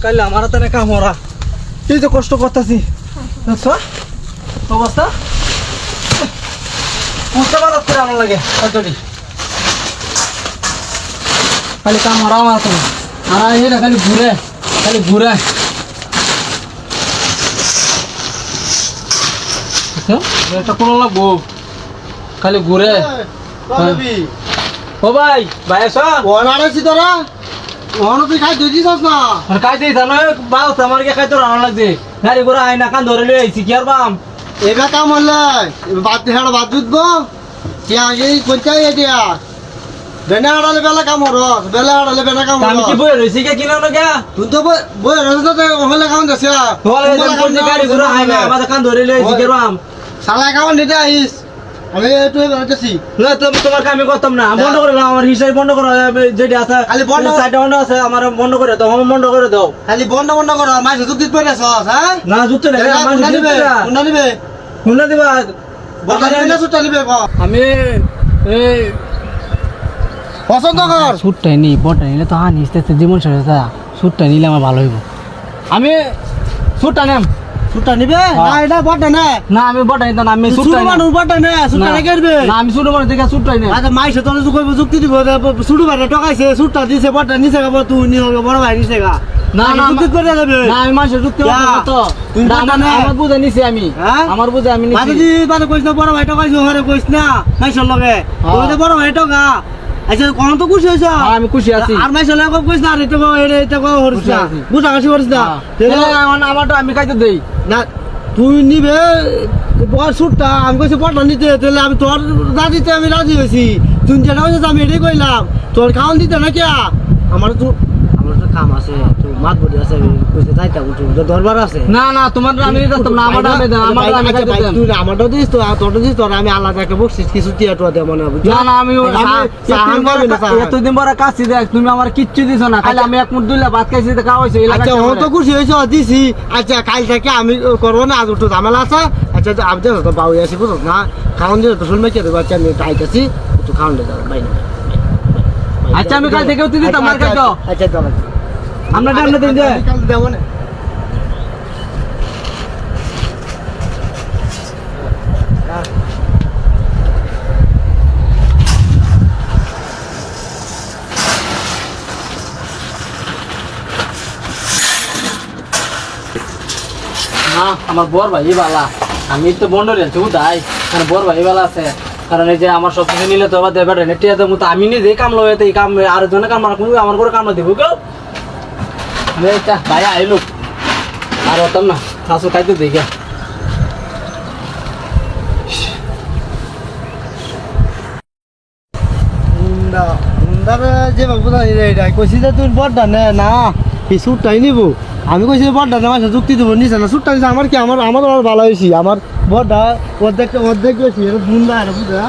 কাইলে আমার হাতে কাম ওরা এই যে কষ্ট করতেছি অবস্থা বুঝতে পারত করে আমার লাগে কতটি খালি কাম ওরা আমার হাতে আর এই না খালি ঘুরে এটা কোনো লাগবো খালি ঘুরে ও ভাই ভাই আসো আছি তোরা তুই খাই দিয়েছিস না খাই দিই জানো বাস আমার খাই তো রান্না লাগছে গাড়ি ঘোড়া আয় না কান ধরে লিয়ে আইছি কি আর বাম এবার কাম হলে বাদ জুটবো এই কোনটাই এটা বেনা হারালে বেলা কাম হরস বেলা হারালে বেনা কাম আমি কি বই রইছি কে কিনা না গা তুই তো বই রইছ তো ওহলে কাম দেছে গাড়ি ঘোড়া আয় না আমার কান ধরে লিয়ে আইছি কি আর বাম শালা কাম দিতে আইস আমি তুই বলতেছি না তোমার কামে করতাম না বন্ধ করে দাও আমার হিসাব বন্ধ করো যেটা আছে খালি বন্ধ সাইডে বন্ধ আছে আমার বন্ধ করে দাও আমি বন্ধ করে দাও খালি বন্ধ করো মাছ যুক্তি পড়েছ হ্যাঁ না যুক্ত নাই কোনটা নিবে কোনটা দিবা বড় নিবে না ছোট নিবে আমি এই পছন্দ কর সুটটাই নি বড়টা নিলে তো আনিস জীবন সাথে সুটটা নিলে আমার ভালো হইব আমি সুটটা নেম সুটা নিবে না এটা বড় না না আমি বড়টা নিতাম না আমি সুটা সুটটা মানুষ বড় না সুটা রেখে দিবে না আমি সুটো মানুষ দেখে সুটটাই নেম আচ্ছা মাইসে তোর যুক্তি দিব সুটু ভাই টকাইছে সুটটা দিছে বড়টা নিছে গা তুই নি হবে বড় ভাই নিছে গা না না যুক্তি করে যাবে না আমি মানুষের যুক্তি তো তুই বড়টা না আমার বুঝে নিছি আমি হ্যাঁ আমার বুঝে আমি নিছি বাদে কইছ না বড় ভাই টকাইছে হরে কইছ না মাইসের লগে তুই তো বড় ভাই টকা আচ্ছা কোন তো খুশি হইছ আমি খুশি আছি আর মাইসের লগে কইছ না এটা হরিস না বুঝা কাশি হরিস না আমারটা আমি খাইতে দেই না তুই নিবে বড় সুটটা আমি কইছি বড়টা নিতে তাহলে আমি তোর রাজিতে আমি রাজি হয়েছি তুই যেটা হয়েছে আমি এটাই কইলাম তোর খাওয়ান দিতে না কে আমার তো কাম আছে তোর মাত বডি আছে আমি কইতে যাইতাম তোর দরবার আছে না না তোমার আমি দিতাম না আমারটা আমি দেন আমারটা আমি খাইতে দেন তুই আমারটা দিস তো তোরটা দিস তোর আমি আলাদা একটা বকছিস কিছু টিয়া টোয়া দে মনে হবে না না আমি এতদিন বড় কাছি দেখ তুমি আমার কিচ্ছু দিছ না খালি আমি এক মুঠ দুইলা ভাত খাইছি তো খাওয়াইছো আচ্ছা ও তো খুশি হয়েছ দিছি আচ্ছা কাল থেকে আমি করবো না আজ একটু ঝামেলা আছে আচ্ছা আমি তো বাউ আছি বুঝো না খাওয়ান দিয়ে তো শুনবে কে দেবো আচ্ছা আমি টাইটাছি একটু খাওয়ান দিয়ে যাবো বাই আচ্ছা আমি কাল থেকে তুই দিতাম মার খাইতো আচ্ছা দাও আমরা টাইম দিন দে কাল দেবো না আমার বর ভাই বালা আমি তো বন্ধ রেছি তাই কারণ বর ভাই বালা আছে কারণ এই যে আমার সব কিছু নিলে তো আবার দেবে টিয়া দেবো তো আমি নিজেই কাম লগে এই কাম আর জনে কাম আমার করে কাম দিব কেউ ভাই আইলু আর হতাম না শাশু খাইতে দেখে যে বাবু কইছি যে তুই বড়টা নে না এই সুটটাই নিবো আমি কইছি বড়টা নেওয়া যুক্তি দেবো নিছে না সুটটা নিছে আমার কি আমার ভালো হয়েছি আমার বড়টা অর্ধেক গেছি এটা বুন্দা এটা বুঝা